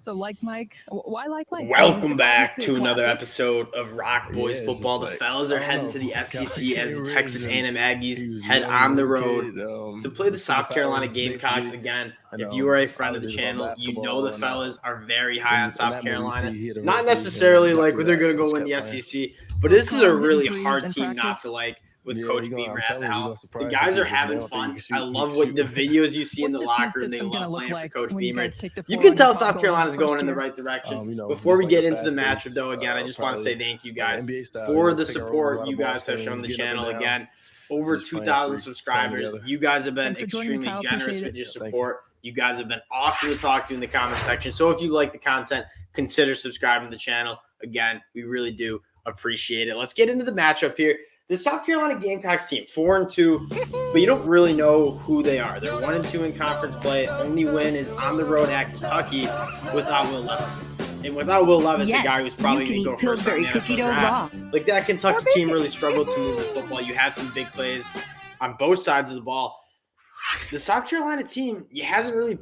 So like Mike, why like Mike? Welcome back to another episode of ROC Boys football. The fellas are heading to the SEC as the Texas A&M Aggies head on the road to play the South Carolina Gamecocks again. If you are a friend of the channel, you know the fellas are very high on South Carolina. Not necessarily like they're going to go win the SEC, but this is a really hard team not to like. With Coach Beamer at the helm. The guys are having fun. I love what the videos you see in the locker room. They love playing for Coach Beamer. You can tell South Carolina's going in the right direction. Before we get into the matchup, though, again, I just want to say thank you guys for the support you guys have shown the channel. Again, over 2,000 subscribers. You guys have been extremely generous with your support. You guys have been awesome to talk to in the comment section. So if you like the content, consider subscribing to the channel. Again, we really do appreciate it. Let's get into the matchup here. The South Carolina Gamecocks team, 4-2, but you don't really know who they are. They're 1-2 in conference play. Only win is on the road at Kentucky without Will Levis. And without Will Levis, a guy who's probably going to go first on the NFL draft. Like that Kentucky team really struggled to move the football. You had some big plays on both sides of the ball. The South Carolina team, you hasn't really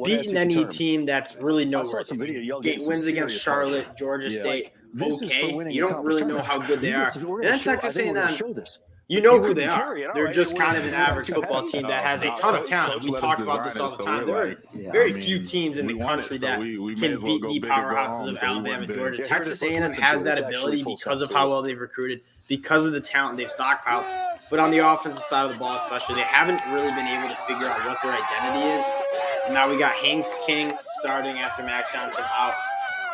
beaten any team that's really noteworthy. Wins against Charlotte, Georgia State. Okay, you don't really know how good they are. And then Texas A&M, you know who they are. They're just kind of an average football team that has a ton of talent. We talk about this all the time. There are very few teams in the country that can beat the powerhouses of Alabama and Georgia. Texas A&M has that ability because of how well they've recruited, because of the talent they've stockpiled. But on the offensive side of the ball especially, they haven't really been able to figure out what their identity is. And now we got Hanks King starting after Max Johnson out.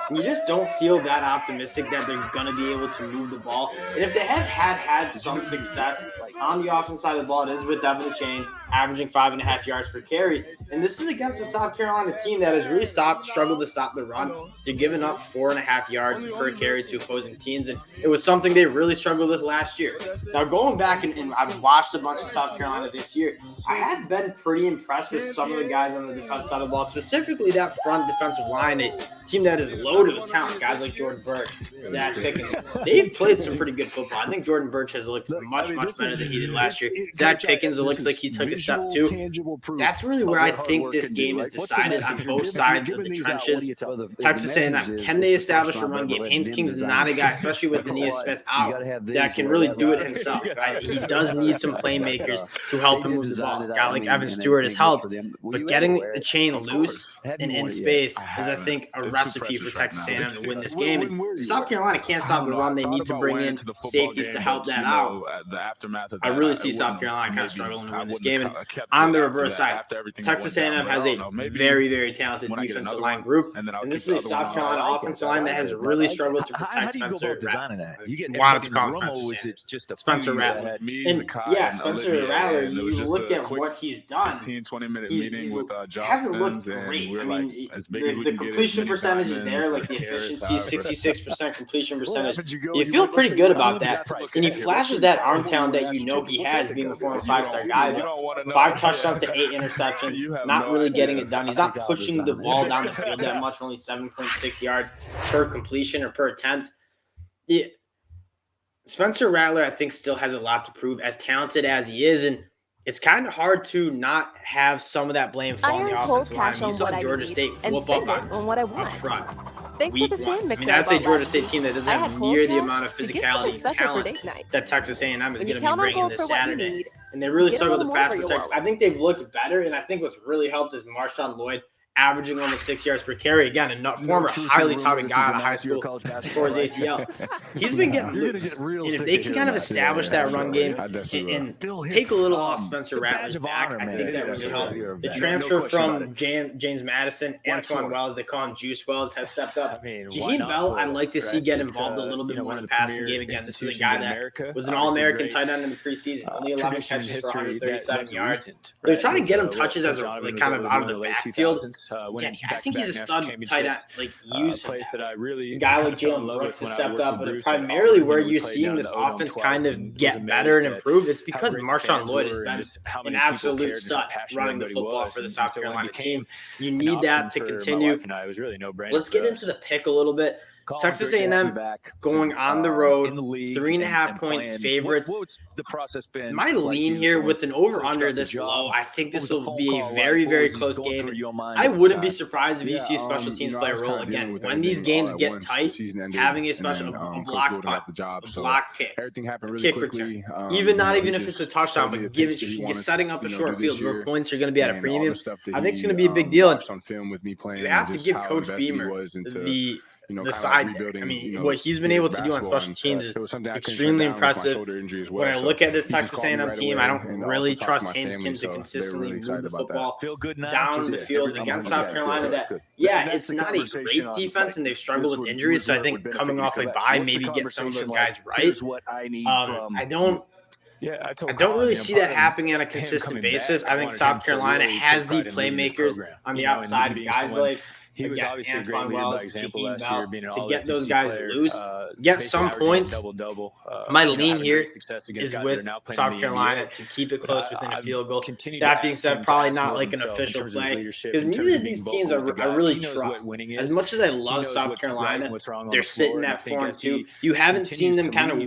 And you just don't feel that optimistic that they're going to be able to move the ball. And if they have had some success on the offensive side of the ball, it is with Devin Chain averaging 5.5 yards per carry. And this is against the South Carolina team that has really struggled to stop the run. They're giving up 4.5 yards per carry to opposing teams. And it was something they really struggled with last year. Now, going back and I've watched a bunch of South Carolina this year, I have been pretty impressed with some of the guys on the defensive side of the ball, specifically that front defensive line, a team that is loaded with talent. Guys like Jordan Burch, Zach Pickens, they've played some pretty good football. I think Jordan Burch has looked much better than he did last year. Zach Pickens, it looks like he took a step too. That's really where I think this game is decided on both sides of the trenches. Texas A&M, can they establish a run game? Haynes King's not a guy, especially with Aeneas Smith out, that can really do it himself. He does need some playmakers to help him move the ball. A guy like Evan Stewart has helped, but getting the chain loose and in space is, I think, a recipe for Texas A&M to win this game. And South Carolina can't stop the run. They need to bring in safeties to help that out. I really see South Carolina kind of struggling to win this game. And on the reverse side, Texas A&M has a very, very talented defensive line group. And this is a South Carolina offensive line that has really struggled to protect Spencer Rattler. Wanted to call him Spencer Rattler. And yeah, Spencer Rattler, you look at what he's done. 15-20-minute meeting with Josh hasn't looked great. I mean, the completion percentage is there, like the efficiency, 66% completion percentage. You feel pretty good about that. And he flashes that arm talent that you know he has, being a former 5-star guy. 5 touchdowns to 8 interceptions, not really getting it done. He's not pushing the ball down the field that much, only 7.6 yards per completion or per attempt. Spencer Rattler, I think, still has a lot to prove, as talented as he is, and it's kind of hard to not have some of that blame fall on the offensive line. You saw Georgia State whoop up on front. Thanks to the stand mixer. I mean, that's a Georgia State team that doesn't have near the amount of physicality and talent that Texas A&M is going to be bringing this Saturday. And they really struggle to pass protect. I think they've looked better, and I think what's really helped is Marshawn Lloyd averaging almost 6 yards per carry. Again, a former highly touted guy out of high school for his ACL. He's been getting loose. And if they can kind of establish that run game and take a little off Spencer Rattler's back, I think that really helps. The transfer from James Madison, Antoine Wells, they call him Juice Wells, has stepped up. Jaheim Bell, I'd like to see get involved a little bit more in the passing game. Again, this is a guy that was an All-American tight end in the preseason, only 11 catches for 137 yards. They're trying to get him touches as like kind of out of the backfield. I think he's a stud tight end. Like, use a guy like Jalen Brooks has stepped up, but primarily where you're seeing this offense kind of get better and improve, it's because Marshawn Lloyd has been an absolute stud running the football for the South Carolina team. You need that to continue. Let's get into the pick a little bit. Texas A&M going on the road, 3.5 point favorites. What's the process been? My lean here with an over-under this low, I think this will be a very, very close game. I wouldn't be surprised if you see special teams play a role again. When these games get tight, having a block kick, kick return, not even if it's a touchdown, but setting up a short field where points are going to be at a premium, I think it's going to be a big deal. And you have to give Coach Beamer the side there. I mean, what he's been able to do on special teams is extremely impressive. When I look at this Texas A&M team, I don't really trust Hanskin to consistently move the football down the field against South Carolina. It's not a great defense, and they've struggled with injuries. So I think coming off a bye, maybe get some of those guys right. I don't really see that happening on a consistent basis. I think South Carolina has the playmakers on the outside, guys like he was obviously a great leader by example last year, being an to get those guys loose, get some points. My lean here is with South Carolina to keep it close within a field goal. That being said, probably not like an official play because neither of these teams I really trust. As much as I love South Carolina, they're sitting at 4-2. You haven't seen them kind of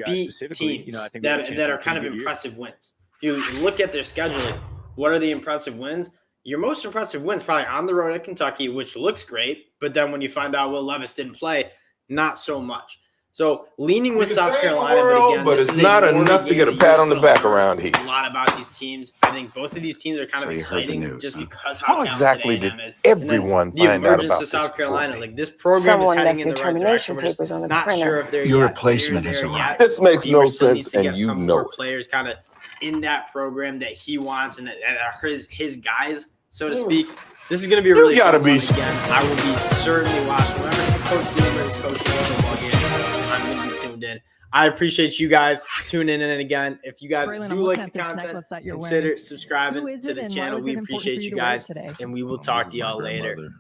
beat teams that are kind of impressive wins. If you look at their scheduling, what are the impressive wins? Your most impressive win's probably on the road at Kentucky, which looks great. But then when you find out Will Levis didn't play, not so much. So leaning with South Carolina, but it's not enough to get a pat on the back around here. A lot about these teams. I think both of these teams are kind of exciting just because how exactly did everyone find out about this? South Carolina, like this program is heading in the right direction. We're just not sure if they're your replacement has arrived. This makes no sense, and you know it. Players kind of in that program that he wants and that are his guys, so to speak. This is going to be a really fun one again. I will be certainly watching whenever Coach Beamer is coaching the football game. I'm going to be tuned in. I appreciate you guys tuning in again. If you guys do like the content, consider subscribing to the channel. We appreciate you guys, and we will talk to y'all later.